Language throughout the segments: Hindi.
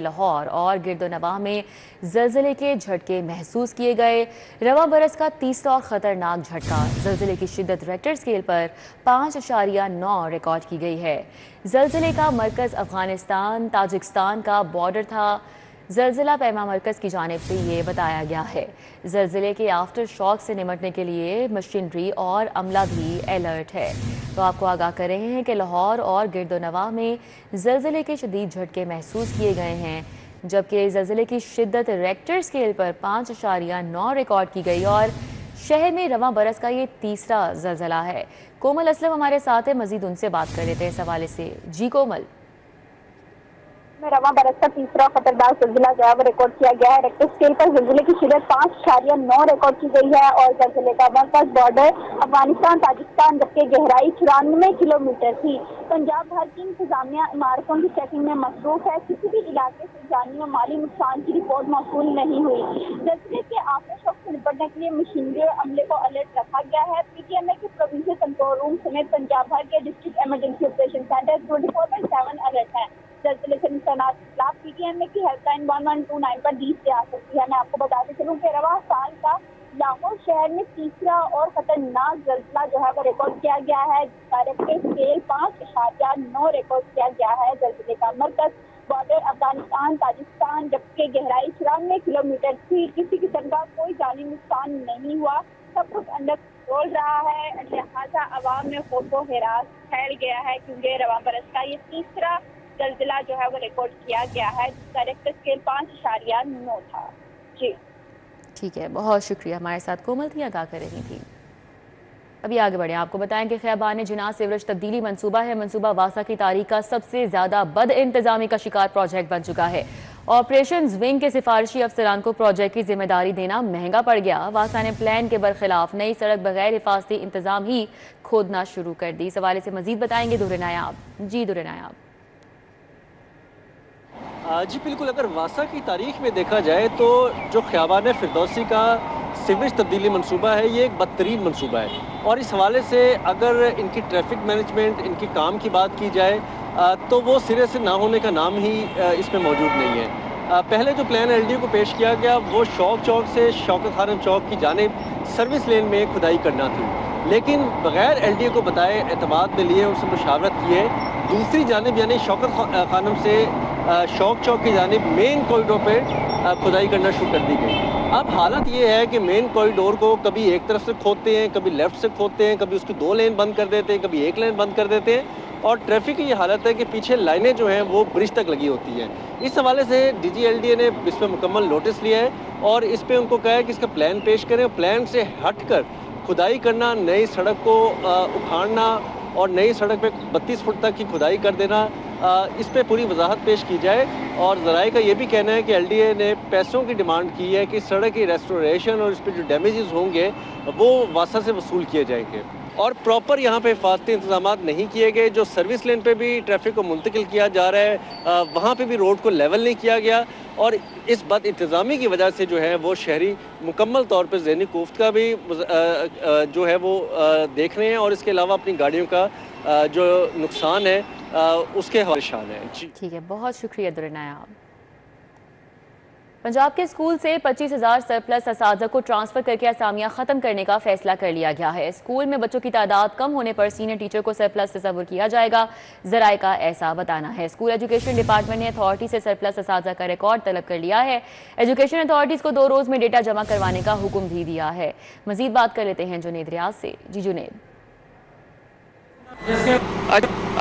लाहौर और गिरदोनवाह में ज़लज़ले के झटके महसूस किए गए। रवां बरस का तीसरा और ख़तरनाक झटका। ज़लज़ले की शिद्दत रेक्टर स्केल पर 5.9 रिकॉर्ड की गई है। ज़लज़ले का मरकज़ अफगानिस्तान ताजिकिस्तान का बॉर्डर था। ज़लज़ला पैमा मरकज़ की जानिब से ये बताया गया है। ज़लज़ले के आफ्टर शॉक से निपटने के लिए मशीनरी और अमला भी अलर्ट है। तो आपको आगाह कर रहे हैं कि लाहौर और गिरदोनवाह में ज़लज़ले के शदीद झटके महसूस किए गए हैं, जबकि ज़लज़ले की शिद्दत रेक्टर स्केल पर 5.9 रिकॉर्ड की गई और शहर में रवां बरस का ये तीसरा ज़लज़ला है। कोमल असलम हमारे साथ है, मजीद उनसे बात कर लेते हैं इस हवाले से। जी कोमल। में रवां बरस का तीसरा खतरनाक ज़लज़ला जो है वो रिकॉर्ड किया गया है। रेक्टर स्केल पर ज़लज़ले की शिद्दत 5.9 रिकॉर्ड की गई है और ज़लज़ले का मरकज़ बॉर्डर अफगानिस्तान ताजिकिस्तान, जबकि गहराई 94 किलोमीटर थी। पंजाब भर की इंतजामिया इमारतों की चेकिंग में मसरूफ है। किसी भी इलाके से जानी और माली नुकसान की रिपोर्ट मौसूल नहीं हुई। ज़लज़ले के आफ्टर शॉक से निपटने के लिए मशीनरी और अमले को अलर्ट रखा गया है। PTMA के प्रोविंशियल कंट्रोल रूम समेत पंजाब भर के district emergency operation centre 24/7 alert है। ज़लज़ले से नुकसानात के खिलाफ PTMA की हेल्पलाइन 1129 पर दी जा सकती है। मैं आपको बताते चलूँ कि रवां साल का लाहौर शहर में तीसरा और खतरनाक ज़लज़ला जो है वो रिकॉर्ड किया गया है, जिसका रेक्टर स्केल 5.9 रिकॉर्ड किया गया है। ज़लज़ले का मरकज़ बॉर्डर अफगानिस्तान ताजिकिस्तान, जबकि गहराई 94 किलोमीटर थी। किसी किस्म का कोई जानी नुकसान नहीं हुआ, सब कुछ अंडर कंट्रोल रहा है। लिहाजा अवाम में खौफो हिरास फैल गया है, क्योंकि रवां बरस का ये तीसरा ज़लज़ला जो है वो रिकॉर्ड किया गया है, जिसका रेक्टर स्केल 5.9 था। जी ठीक है, बहुत शुक्रिया। हमारे साथ कोमल थी, आगाह कर रही थी। अभी आगे बढ़े, आपको बताएं कि खैबान जिना सीवरेज तब्दीली मंसूबा है। मंसूबा वासा की तारीख का सबसे ज्यादा बद इंतजामी का शिकार प्रोजेक्ट बन चुका है। ऑपरेशन विंग के सिफारिशी अफसरान को प्रोजेक्ट की जिम्मेदारी देना महंगा पड़ गया। वासा ने प्लान के बरखिलाफ नई सड़क बगैर हिफाजती इंतजाम ही खोदना शुरू कर दी। इस हवाले से मजीद बताएंगे दुर्रे नायाब। जी दुर्रे नायाब। जी बिल्कुल, अगर वासा की तारीख में देखा जाए तो जो ख़ियाबान फिरदौसी का सीवरेज तब्दीली मंसूबा है, ये एक बदतरीन मंसूबा है। और इस हवाले से अगर इनकी ट्रैफिक मैनेजमेंट, इनकी काम की बात की जाए तो वो सिरे से ना होने का नाम ही इसमें मौजूद नहीं है। पहले जो प्लान LDO को पेश किया गया वो शौक चौक से शौकत खानम चौक की जानिब सर्विस लेन में खुदाई करना थी, लेकिन बगैर LDO को बताए एतमाद में लिए, उनसे मुशावरत किए, दूसरी जानिब यानी शौकत खानम से शौक चौक की जानिब मेन कॉरिडोर पर खुदाई करना शुरू कर दी गई। अब हालत ये है कि मेन कॉरिडोर को कभी एक तरफ से खोदते हैं, कभी लेफ्ट से खोदते हैं, कभी उसकी 2 लेन बंद कर देते हैं, कभी 1 लेन बंद कर देते हैं, और ट्रैफिक की ये हालत है कि पीछे लाइनें जो हैं वो ब्रिज तक लगी होती हैं। इस हवाले से DG LDA ने इस पर मुकम्मल नोटिस लिया है और इस पर उनको कहा है कि इसका प्लान पेश करें। प्लान से हट कर खुदाई करना, नई सड़क को उखाड़ना और नई सड़क पे 32 फुट तक की खुदाई कर देना, इस पे पूरी वजाहत पेश की जाए। और ज़राए का ये भी कहना है कि LDA ने पैसों की डिमांड की है कि सड़क की रेस्टोरेशन और इस पर जो डैमेजेस होंगे वो वासा से वसूल किए जाएंगे। और प्रॉपर यहाँ पे हिफाजती इंतजाम नहीं किए गए। जो सर्विस लेन पे भी ट्रैफिक को मुंतकिल किया जा रहा है, वहाँ पे भी रोड को लेवल नहीं किया गया, और इस बद इंतज़ामी की वजह से जो है वो शहरी मुकम्मल तौर पर ज़हनी कोफ्त का भी जो है वो देख रहे हैं, और इसके अलावा अपनी गाड़ियों का जो नुकसान है उसके परेशान है। जी ठीक है, बहुत शुक्रिया दुर्रे नायाब। पंजाब के स्कूल से 25,000 सरप्लस असातिज़ा को ट्रांसफर करके असामियां खत्म करने का फैसला कर लिया गया है। स्कूल में बच्चों की तादाद कम होने पर सीनियर टीचर को सरप्लस तस्वुर किया जाएगा, ज़राए का ऐसा बताना है। स्कूल एजुकेशन डिपार्टमेंट ने अथॉरिटी से सरप्लस असातिज़ा का रिकॉर्ड तलब कर लिया है। एजुकेशन अथॉरिटीज़ को 2 रोज़ में डेटा जमा करवाने का हुक्म भी दिया है। मजीद बात कर लेते हैं जुनेद रियाज से। जी जुनेद।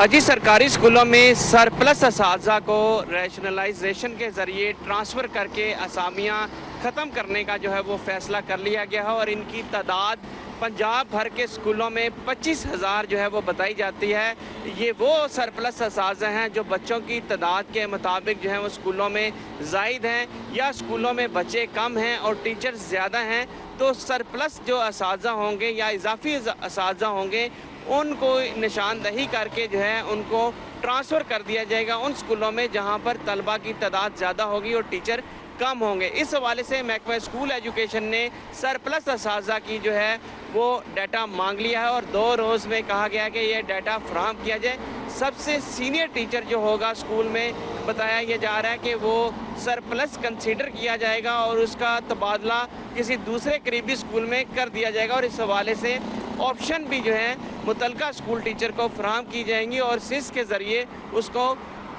जी, सरकारी स्कूलों में सरप्लस असातिज़ा को रैशनलाइजेशन के ज़रिए ट्रांसफ़र करके असामियाँ ख़त्म करने का जो है वो फ़ैसला कर लिया गया है, और इनकी तादाद पंजाब भर के स्कूलों में 25,000 जो है वो बताई जाती है। ये वो सरप्लस असातिज़ा हैं जो बच्चों की तादाद के मुताबिक जो है वो स्कूलों में ज़ायद हैं, या स्कूलों में बच्चे कम हैं और टीचर्स ज़्यादा हैं। तो सरप्लस जो असातिज़ा होंगे या इजाफी असातिज़ा होंगे, उनको निशानदही करके जो है उनको ट्रांसफ़र कर दिया जाएगा उन स्कूलों में जहां पर तलबा की तादाद ज़्यादा होगी और टीचर कम होंगे। इस हवाले से महकमा स्कूल एजुकेशन ने सरप्लस असातिज़ा की जो है वो डाटा मांग लिया है, और 2 रोज़ में कहा गया कि ये डाटा फराहम किया जाए। सबसे सीनियर टीचर जो होगा स्कूल में बताया यह जा रहा है कि वो सरप्लस कंसीडर किया जाएगा और उसका तबादला किसी दूसरे करीबी स्कूल में कर दिया जाएगा और इस हवाले से ऑप्शन भी जो है मुतलका स्कूल टीचर को फराहम की जाएंगी और सिस के ज़रिए उसको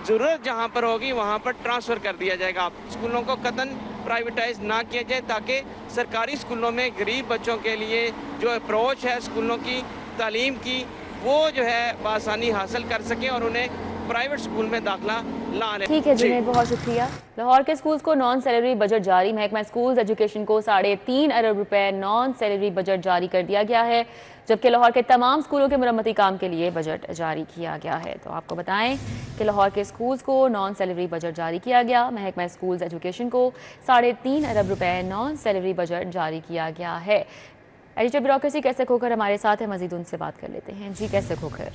ज़रूरत जहाँ पर होगी वहाँ पर ट्रांसफ़र कर दिया जाएगा। स्कूलों को कतन प्राइवेटाइज ना किया जाए ताकि सरकारी स्कूलों में गरीब बच्चों के लिए जो अप्रोच है स्कूलों की तालीम की वो जो है आसानी हासिल कर सकें और उन्हें प्राइवेट स्कूल में दाखिला ला लें। ठीक है जुनैद, बहुत शुक्रिया। लाहौर के स्कूल्स को नॉन सैलरी बजट जारी। महकमा स्कूल्स एजुकेशन को 3.5 अरब रुपए नॉन सैलरी बजट जारी कर दिया गया है, जबकि लाहौर के तमाम स्कूलों के मरम्मती काम के लिए बजट जारी किया गया है। तो आपको बताएं कि लाहौर के स्कूल्स को नॉन सैलरी बजट जारी किया गया। महकमा स्कूल्स एजुकेशन को 3.5 अरब रुपए नॉन सैलरी बजट जारी किया गया है। एडिटर ब्यूरोक्रेसी कैसे खोकर हमारे साथ है, मजीद उनसे बात कर लेते हैं। जी कैसे खोकर?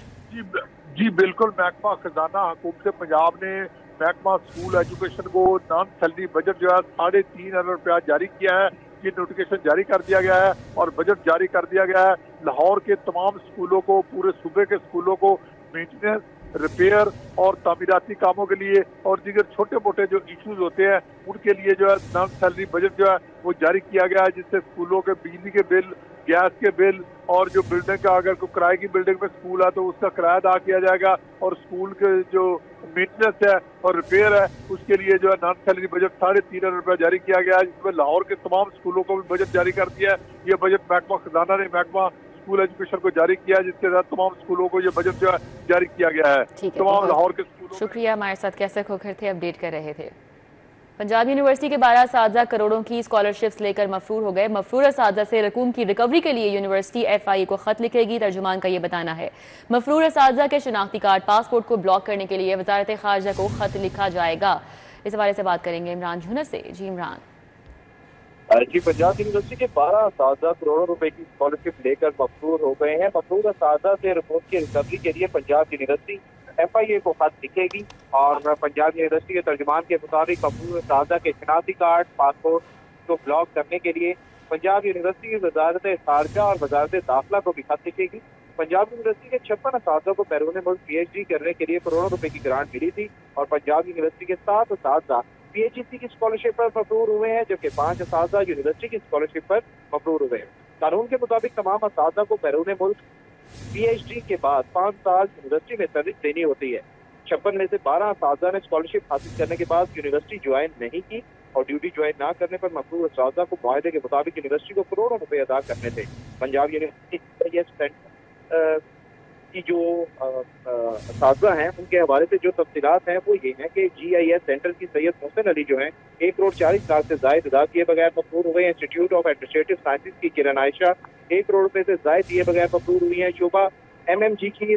जी बिल्कुल, महकमा खजाना हुकूमत पंजाब ने महकमा स्कूल एजुकेशन को नॉन सैलरी बजट जो है 3.5 अरब रुपया जारी किया है। ये नोटिफिकेशन जारी कर दिया गया है और बजट जारी कर दिया गया है। लाहौर के तमाम स्कूलों को, पूरे सूबे के स्कूलों को मेंटेनेंस, रिपेयर और तामीराती कामों के लिए और दीगर छोटे मोटे जो इश्यूज होते हैं उनके लिए जो है नॉन सैलरी बजट जो है वो जारी किया गया है, जिससे स्कूलों के बिजली के बिल, गैस के बिल और जो बिल्डिंग का अगर कोई किराए की बिल्डिंग में स्कूल है तो उसका किराया अदा किया जाएगा और स्कूल के जो मेंटेनेंस है और रिपेयर है उसके लिए जो है नॉन सैलरी बजट 3.5 अरब रुपया जारी किया गया है, जिसमें लाहौर के तमाम स्कूलों को भी बजट जारी कर दिया है। ये बजट महकमा खजाना ने महकमा स्कूल एजुकेशन को जारी किया है, जिसके साथ तमाम स्कूलों को ये बजट जो है जारी किया गया है। तमाम लाहौर के स्कूलों। शुक्रिया, हमारे साथ कैसे खोकर थे, अपडेट कर रहे थे। पंजाब यूनिवर्सिटी के 12 असातिज़ा करोड़ों की स्कॉलरशिप्स लेकर मफरूर हो गए। मफरूर असातिज़ा से रकूम की रिकवरी के लिए यूनिवर्सिटी FIA को खत लिखेगी। तर्जुमान का ये बताना है मफरूर असातिज़ा के शनाख्ती कार्ड, पासपोर्ट को ब्लॉक करने के लिए वजारत खारजा को खत लिखा जाएगा। इस हवाले से बात करेंगे इमरान झुनर से। जी इमरान। जी, पंजाब यूनिवर्सिटी के 12 असातिज़ा करोड़ों रुपए की स्कॉलरशिप लेकर मफरूर हो गए हैं। मफरूर असातिज़ा से रकूम की रिकवरी के लिए पंजाब यूनिवर्सिटी FIA को खत लिखेगी और पंजाब यूनिवर्सिटी के तर्जुमान के मुताबिक मफरूर असातिज़ा के शनाख्ती कार्ड, पासपोर्ट को ब्लॉक करने के लिए पंजाब यूनिवर्सिटी की वजारत खारजा और वजारत दाखिला को भी खत लिखेगी। पंजाब यूनिवर्सिटी के 56 असातिज़ा को बैरून मुल्क PhD करने के लिए करोड़ों रुपए की ग्रांट मिली थी और पंजाब यूनिवर्सिटी के 7 असातिज़ा PhD की स्कॉलरशिप पर मफरूर हुए हैं, जबकि 5 असातिज़ा यूनिवर्सिटी की स्कॉलरशिप पर मफरूर हुए हैं। कानून के मुताबिक तमाम असातिज़ा को बैरून मुल्क PhD के बाद 5 साल यूनिवर्सिटी में सर्विस देनी होती है। 56 में से 12 असातिज़ा ने स्कॉलरशिप हासिल करने के बाद यूनिवर्सिटी ज्वाइन नहीं की और ड्यूटी ज्वाइन ना करने पर मफरूर असातिज़ा को मुआहदे के मुताबिक यूनिवर्सिटी को करोड़ों रुपए अदा करने थे। पंजाब यूनिवर्सिटी की जो असातिज़ा हैं उनके हवाले से जो तफसीलात हैं वो ये हैं कि GIS सेंटर की सैयद मोहसिन अली जो हैं 1 करोड़ 40 लाख से जायद अदा किए बगैर मफरूर हुए हैं। इंस्टीट्यूट ऑफ एडमिनिस्ट्रेटिव साइंसेज की किरण आयशा 1 करोड़ रुपए से जायद दिए बगैर मफरूर हुई हैं। शोभा MMG की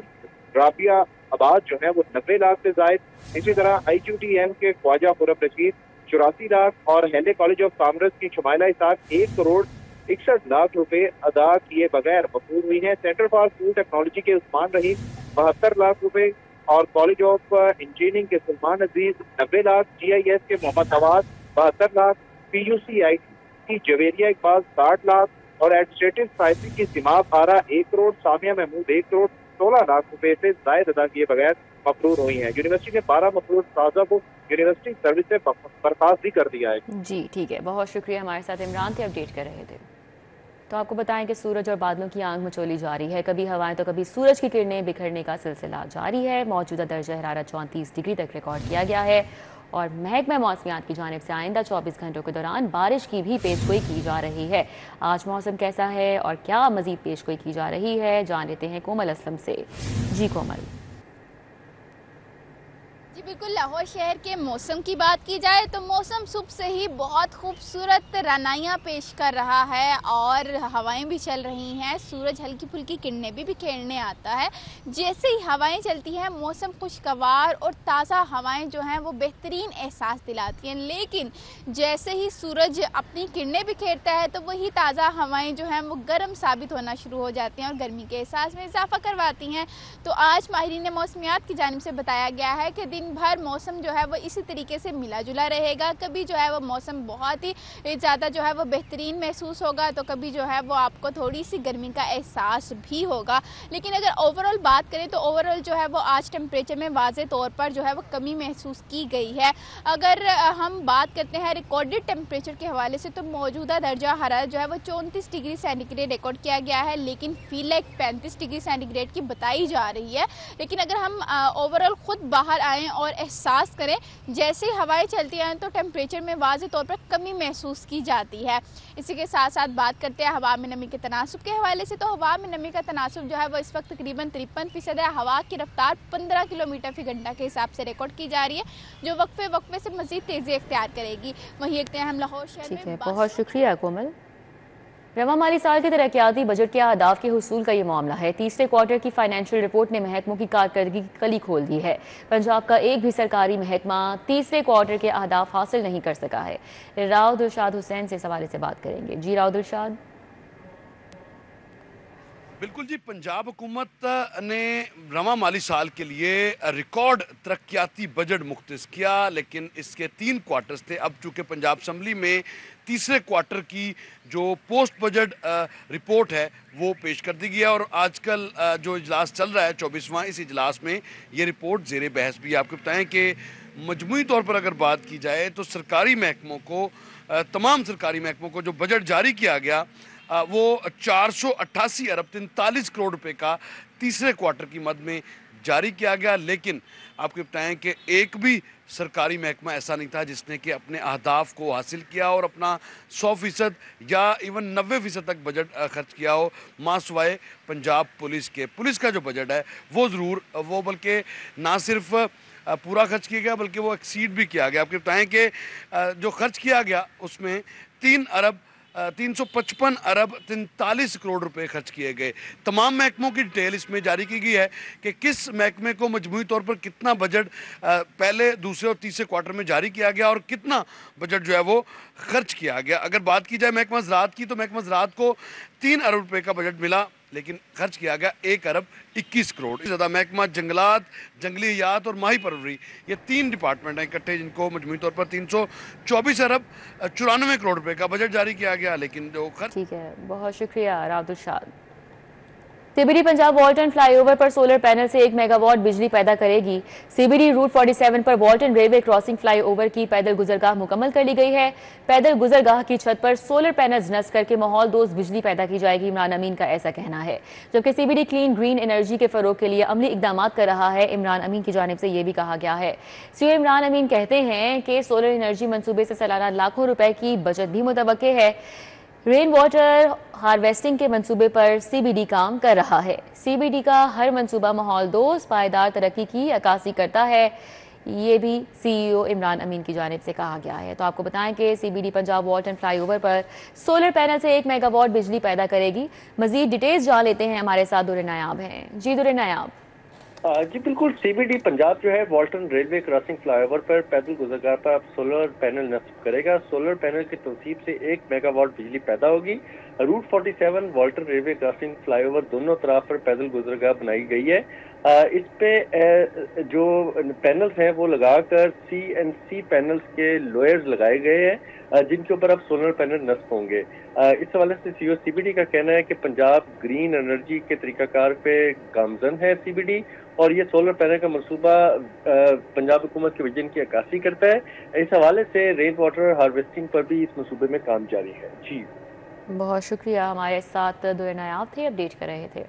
राबिया आबाद जो है वो 90 लाख से जायद। इसी तरह IQTM के ख्वाजा खुरम रशीद 84 लाख और हेले कॉलेज ऑफ कॉमर्स की शुमाइला इसाक 1 करोड़ 61 लाख रुपए अदा किए बगैर मफरूर हुई हैं। सेंटर फॉर फूड टेक्नोलॉजी के उस्मान रहीम 72 लाख रुपए और कॉलेज ऑफ इंजीनियरिंग के सलमान अजीज 90 लाख, GIS के मोहम्मद नवाज 72 लाख, PUCI की जवेरिया इकबाल 60 लाख और एडमिनिस्ट्रेटिव साइंस की सिमाब आरा 1 करोड़, सामिया महमूद 1 करोड़ 16 लाख रुपए से जायद अदा किए बगैर मफरूर हुई हैं। यूनिवर्सिटी ने 12 मफरूर असातिज़ा को यूनिवर्सिटी सर्विस से बर्खास्त भी कर दिया है। जी ठीक है, बहुत शुक्रिया, हमारे साथ इमरान थे, अपडेट कर रहे थे। तो आपको बताएं कि सूरज और बादलों की आंख मचोली जारी है। कभी हवाएं तो कभी सूरज की किरणें बिखरने का सिलसिला जारी है। मौजूदा दर्जा हरारत 34 डिग्री तक रिकॉर्ड किया गया है और महकमा मौसमियात की जानिब से आइंदा 24 घंटों के दौरान बारिश की भी पेशगोई की जा रही है। आज मौसम कैसा है और क्या मजीद पेशगोई की जा रही है, जान लेते हैं कोमल असलम से। जी कोमल। जी बिल्कुल, लाहौर शहर के मौसम की बात की जाए तो मौसम सुबह से ही बहुत खूबसूरत रनाइयाँ पेश कर रहा है और हवाएं भी चल रही हैं। सूरज हल्की फुल्की किरणें भी बिखेरने आता है। जैसे ही हवाएं चलती हैं मौसम खुशगवार और ताज़ा हवाएं जो हैं वो बेहतरीन एहसास दिलाती हैं, लेकिन जैसे ही सूरज अपनी किरणें बिखेरता है तो वही ताज़ा हवाएं जो हैं वो गर्म साबित होना शुरू हो जाती हैं और गर्मी के एहसास में इजाफा करवाती हैं। तो आज माहिरीन मौसमियात की जानिब से बताया गया है कि दिन दिन भर मौसम जो है वो इसी तरीके से मिला जुला रहेगा। कभी जो है वो मौसम बहुत ही ज़्यादा जो है वो बेहतरीन महसूस होगा, तो कभी जो है वो आपको थोड़ी सी गर्मी का एहसास भी होगा। लेकिन अगर ओवरऑल बात करें तो ओवरऑल जो है वो आज टेम्परेचर में वाज़े तौर पर जो है वो कमी महसूस की गई है। अगर हम बात करते हैं रिकॉर्डेड टेम्परेचर के हवाले से, तो मौजूदा दर्जा हरारत जो है वो 34 डिग्री सेंटीग्रेड रिकॉर्ड किया गया है, लेकिन फील 35 डिग्री सेंटीग्रेड की बताई जा रही है। लेकिन अगर हम ओवरऑल खुद बाहर आएँ और एहसास करें, जैसे हवाएं चलती हैं तो टेम्परेचर में वाज़े तौर पर कमी महसूस की जाती है। इसी के साथ साथ बात करते हैं हवा में नमी के तनासुब के हवाले से, तो हवा में नमी का तनासुब जो है वो इस वक्त तकरीबन 53% है। हवा की रफ्तार 15 किलोमीटर फी घंटा के हिसाब से रिकॉर्ड की जा रही है, जो वक्फे से मजीद तेज़ी अख्तियार करेगी। वहीं देखते हैं हम लाहौर शहर में। बहुत शुक्रिया कोमल। रवा माली साल के तरक्याती बजट के अहदाफ के हुसूल का ये मामला है। तीसरे क्वार्टर की फाइनेंशियल रिपोर्ट ने महकमों की कारकर्दगी की कली खोल दी है। पंजाब का एक भी सरकारी महकमा तीसरे क्वार्टर के अहदाफ हासिल नहीं कर सका है। राव दिलशाद हुसैन से इस हवाले से बात करेंगे। जी राव दिलशाद। बिल्कुल जी, पंजाब हुकूमत ने रवा माली साल के लिए रिकॉर्ड तरक्याती बजट मुख्तस किया, लेकिन इसके 3 क्वार्टर्स थे। अब चूँकि पंजाब असम्बली में तीसरे क्वार्टर की जो पोस्ट बजट रिपोर्ट है वो पेश कर दी गई है, और आजकल जो इजलास चल रहा है 24वां, इस इजलास में ये रिपोर्ट ज़ेर बहस भी है। आपको बताएं कि मजमूई तौर पर अगर बात की जाए तो सरकारी महकमों को, तमाम सरकारी महकमों को जो बजट जारी किया गया वो 488 अरब 43 करोड़ रुपए का तीसरे क्वार्टर की मद में जारी किया गया। लेकिन आपको बताएं कि एक भी सरकारी महकमा ऐसा नहीं था जिसने कि अपने अहदाफ को हासिल किया और अपना 100% या इवन 90% तक बजट खर्च किया हो, मां सिवाय पंजाब पुलिस के। पुलिस का जो बजट है वो ज़रूर वो बल्कि ना सिर्फ पूरा खर्च किया गया बल्कि वो एक्सीड भी किया गया। आपको बताएं कि जो खर्च किया गया उसमें 355 अरब 43 करोड़ रुपए खर्च किए गए। तमाम महकमों की डिटेल इसमें जारी की गई है कि किस महकमे को मजमूई तौर पर कितना बजट पहले, दूसरे और तीसरे क्वार्टर में जारी किया गया और कितना बजट जो है वो खर्च किया गया। अगर बात की जाए महकमा ज़राअत की, तो महकमा ज़राअत को 3 अरब रुपए का बजट मिला, लेकिन खर्च किया गया 1 अरब 21 करोड़। ज़्यादा महकमा जंगलात, जंगली हयात और माही परवरी, ये 3 डिपार्टमेंट हैं इकट्ठे, जिनको मजमूई तौर पर 324 अरब 94 करोड़ रुपए का बजट जारी किया गया। लेकिन जो खर्च, ठीक है, बहुत शुक्रिया राव दिलशाद। सीबीडी पंजाब वॉल्टन फ्लाईओवर पर सोलर पैनल से 1 मेगावाट बिजली पैदा करेगी। सीबीडी रूट 47 पर वॉल्टन रेलवे क्रॉसिंग फ्लाईओवर की पैदल गुजरगाह मुकम्मल कर ली गई है। पैदल गुजरगाह की छत पर सोलर पैनल्स नस्ब करके माहौल दोस्त बिजली पैदा की जाएगी, इमरान अमीन का ऐसा कहना है। जबकि सीबीडी क्लीन ग्रीन एनर्जी के फरोग के लिए अमली इकदाम कर रहा है। इमरान अमीन की जानिब से ये भी कहा गया है। सीओ इमरान अमीन कहते हैं कि सोलर एनर्जी मनसूबे से सालाना लाखों रुपए की बचत भी मुतवक्के है। रेन वाटर हार्वेस्टिंग के मंसूबे पर सीबीडी काम कर रहा है। सीबीडी का हर मंसूबा माहौल दोस्त पायदार तरक्की की अक्कासी करता है, ये भी सीईओ इमरान अमीन की जानिब से कहा गया है। तो आपको बताएं कि सीबीडी पंजाब वॉल्टन फ्लाईओवर पर सोलर पैनल से 1 मेगावाट बिजली पैदा करेगी। मजीद डिटेल्स जान लेते हैं, हमारे साथ दुरे नायाब हैं। जी दुरे नायाब। जी बिल्कुल, सीबीडी पंजाब जो है वॉल्टन रेलवे क्रॉसिंग फ्लाईओवर पर पैदल गुजरगाह पर अब सोलर पैनल नस्ब करेगा। सोलर पैनल की तौसीब से 1 मेगावाट बिजली पैदा होगी। Route 47 Walton railway crossing flyover दोनों तरफ पर पैदल गुजरगाह बनाई गई है। इस पे जो पैनल्स हैं वो लगाकर CNC पैनल्स के लोयर्स लगाए गए हैं, जिनके ऊपर अब सोलर पैनल नस्ब होंगे। इस हवाले से सीईओ सीबीडी का कहना है कि पंजाब ग्रीन एनर्जी के तरीकाकार पे गामजन है सीबीडी, और ये सोलर पैनल का मनसूबा पंजाब हुकूमत के विजन की अक्कासी करता है। इस हवाले से रेन वाटर हार्वेस्टिंग पर भी इस मनसूबे में काम जारी है। जी बहुत शुक्रिया, हमारे साथ दुरे नायाब थे, अपडेट कर रहे थे।